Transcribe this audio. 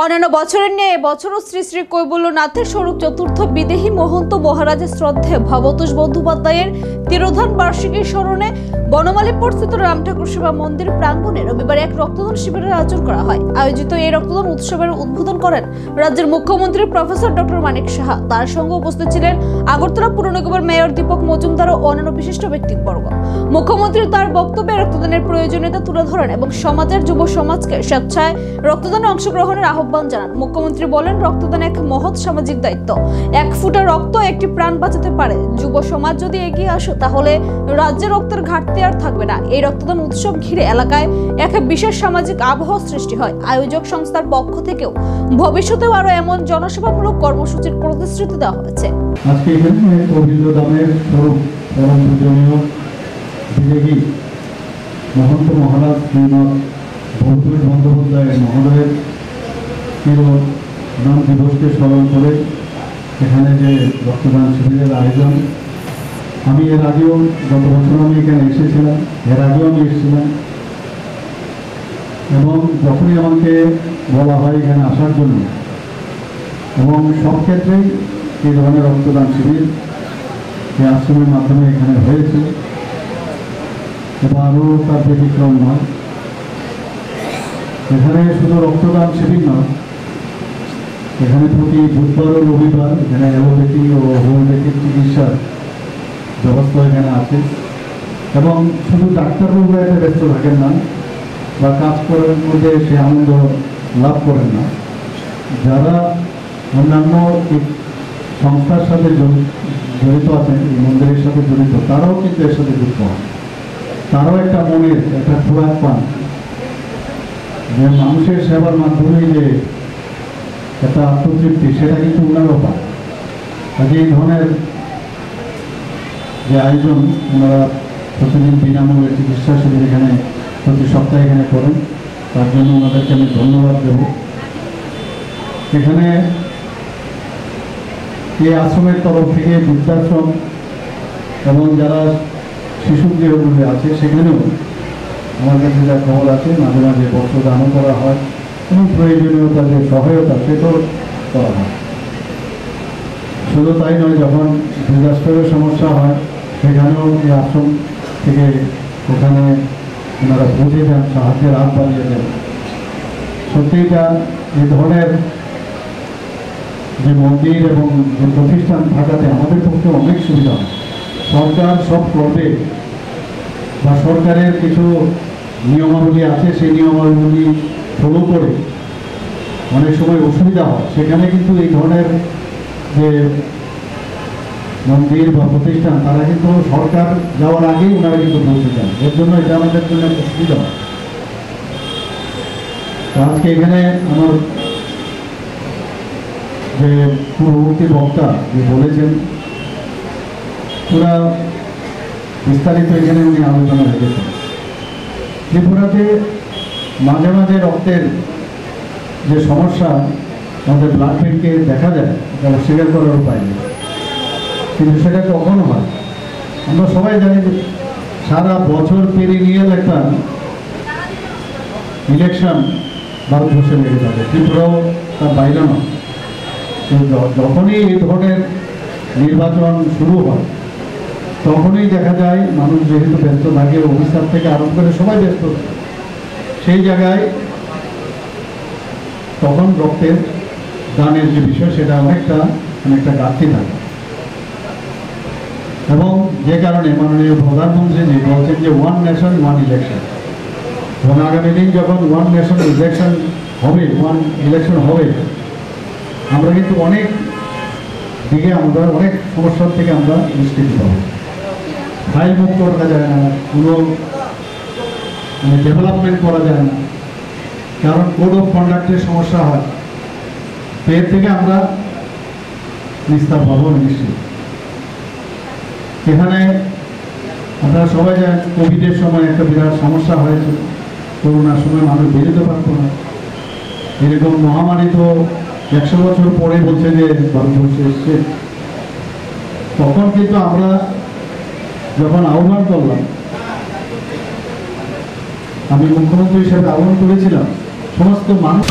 অন্যান্য বছরের নিয়ে এবছরও শ্রী শ্রী কৈবল্যনাথের স্বরূপ চতুর্থ বিদেহী মহন্ত মহারাজের শ্রদ্ধেয় ভবতোষ বন্দ্যোপাধ্যায়ের তিরোধান বার্ষিকীর স্মরণে বনমালীপুর স্থিত রাম ঠাকুর সেবা মন্দির প্রাঙ্গণে রবিবার এক রক্তদান শিবিরের আয়োজন করা হয়। আয়োজিত এই রক্তদান উৎসবের উদ্বোধন করেন রাজ্যের মুখ্যমন্ত্রী প্রফেসর ডক্টর মানিক সাহা। তার সঙ্গে উপস্থিত ছিলেন আগরতলা পুর নিগমের মেয়র দীপক মজুমদার ও অন্যান্য বিশিষ্ট ব্যক্তিবর্গ। মুখ্যমন্ত্রী তার বক্তব্যে রক্তদানের প্রয়োজনীয়তা তুলে ধরেন এবং সমাজের যুব সমাজকে স্বেচ্ছায় রক্তদানে অংশগ্রহণের আহ্বান জানান। মুখ্যমন্ত্রী বলেন, রক্তদান এক মহৎ সামাজিক দায়িত্ব। এক ফোঁটা রক্ত একটি প্রাণ বাঁচাতে পারে। যুব সমাজ যদি এগিয়ে আসে তাহলে রাজ্যে রক্তের ঘাটতি আর থাকবে না। এই রক্তদান উৎসব ঘিরে এলাকায় এক বিশেষ সামাজিক আবহাওয়া সৃষ্টি হয়। আয়োজক সংস্থার পক্ষ থেকেও ভবিষ্যতেও আরো এমন জনসেবামূলক কর্মসূচির প্রতিশ্রুতি দেওয়া হয়েছে। আজকে এখানে গোবিন্দধামের স্বরূপ পরম পূজনীয় বিদেহী মহন্ত মহারাজ শ্রীমৎ ভবতোষ বন্দ্যোপাধ্যায় মহোদয়ের তিরোধান দিবসকে স্মরণ করে এখানে যে রক্তদান শিবিরের আয়োজন, আমি এর আগেও গত বছর আমি এখানে এসেছিলাম, এর আগেও আমি এসেছিলাম এবং যখনই আমাকে বলা হয় এখানে আসার জন্য, এবং সব ক্ষেত্রেই এই ধরনের রক্তদান শিবির এই আশ্রমের মাধ্যমে এখানে হয়েছে এবং আরও তার ব্যতিক্রম নয়। এখানে শুধু রক্তদান শিবির নয়, এখানে প্রতি বুধবার ও রবিবার এখানে অ্যালোপ্যাথি ও হোমিওপ্যাথিক চিকিৎসার ব্যবস্থা এখানে আছে এবং শুধু ডাক্তারবাবুরা এতে ব্যস্ত থাকেন না বা কাজ করার মধ্যে সে আনন্দ লাভ করেন না, যারা অন্যান্য সংস্থার সাথে জড়িত আছেন, এই মন্দিরের সাথে জড়িত, তারাও কিন্তু এর সাথে যুক্ত হন। তারাও একটা মনের একটা খোরাক পান যে মানুষের সেবার মাধ্যমে যে একটা আত্মতৃপ্তি, সেটা কিন্তু ওনারাও পান। কাজে এই ধরনের যে আয়োজন ওনারা প্রতিদিন বিনামূল্যে চিকিৎসা শিবির এখানে প্রতি সপ্তাহে এখানে করেন, তার জন্য ওনাদেরকে আমি ধন্যবাদ দেব। এখানে এই আশ্রমের তরফ থেকে বৃদ্ধাশ্রম এবং যারা শিশু গৃহগুলি আছে সেখানেও আমার কাছে যা খবর আছে মাঝে মাঝে বস্ত্রদানও করা হয় এবং প্রয়োজনীয়তা যে সহায়তা সেটাও করা হয়। শুধু তাই নয়, যখন ডিজাস্টারের সমস্যা হয় সেখানেও এই আশ্রম থেকে ওখানে ওনারা পৌঁছে যান, সাহায্যের হাত বাড়িয়ে দেন। সত্যিটা এই ধরনের যে মন্দির এবং যে প্রতিষ্ঠান থাকাতে আমাদের পক্ষে অনেক সুবিধা হয়। সরকার সব করবে বা সরকারের কিছু নিয়মাবলী আছে, সেই নিয়মাবলী ফলো করে অনেক সময় অসুবিধা হয়, সেখানে কিন্তু এই ধরনের যে মন্দির বা প্রতিষ্ঠান তারা কিন্তু সরকার যাওয়ার আগেই ওনারা কিন্তু পৌঁছে যান। এর জন্য এটা আমাদের জন্য একটা সুবিধা হয়। আজকে এখানে আমার যে পূর্ববর্তী বক্তা যে বলেছেন, পুরা বিস্তারিত এখানে উনি আলোচনা রেখেছেন। ত্রিপুরাতে মাঝে মাঝে রক্তের যে সমস্যা আমাদের ব্লাড ব্যাংকে দেখা যায়, এটা অস্বীকার করার উপায় নেই, কিন্তু সেটা কখনো হয়। আমরা সবাই জানি যে সারা বছর পেরিনিয়াল একটা ইলেকশন ভারতবর্ষে লেগে যাবে, ত্রিপুরাও তার বাইরে নয়। যখনই এই ধরনের নির্বাচন শুরু হয় তখনই দেখা যায় মানুষ যেহেতু ব্যস্ত থাকে, অফিসার থেকে আরম্ভ করে সবাই ব্যস্ত, সেই জায়গায় তখন রক্তের দানের যে বিষয় সেটা অনেকটা ঘাটতি থাকে। এবং যে কারণে মাননীয় প্রধানমন্ত্রী বলছেন যে ওয়ান নেশন ওয়ান ইলেকশন, এবং আগামী দিন যখন ওয়ান নেশন ইলেকশন হবে, ওয়ান ইলেকশন হবে, আমরা কিন্তু অনেক দিকে আমরা অনেক সমস্যার থেকে আমরা নিষ্কৃত হব। ফাইল মুক্ত করা যায় না, কোনো ডেভেলপমেন্ট করা যায় না, কারণ কোড অফ কন্ডাক্টের সমস্যা হয়। এর থেকে আমরা নিস্তার পাবো নিশ্চিত। এখানে আপনারা সবাই জানেন কোভিডের সময় একটা বিরাট সমস্যা হয়েছে, করোনার সময় মানুষ বেরোতে পারতো না। এরকম মহামারী তো 100 বছর পরে বলছে যে ভারতবর্ষে এসছে। তখন কিন্তু আমরা যখন আহ্বান করলাম, আমি মুখ্যমন্ত্রী হিসেবে আহ্বান করেছিলাম সমস্ত মানুষ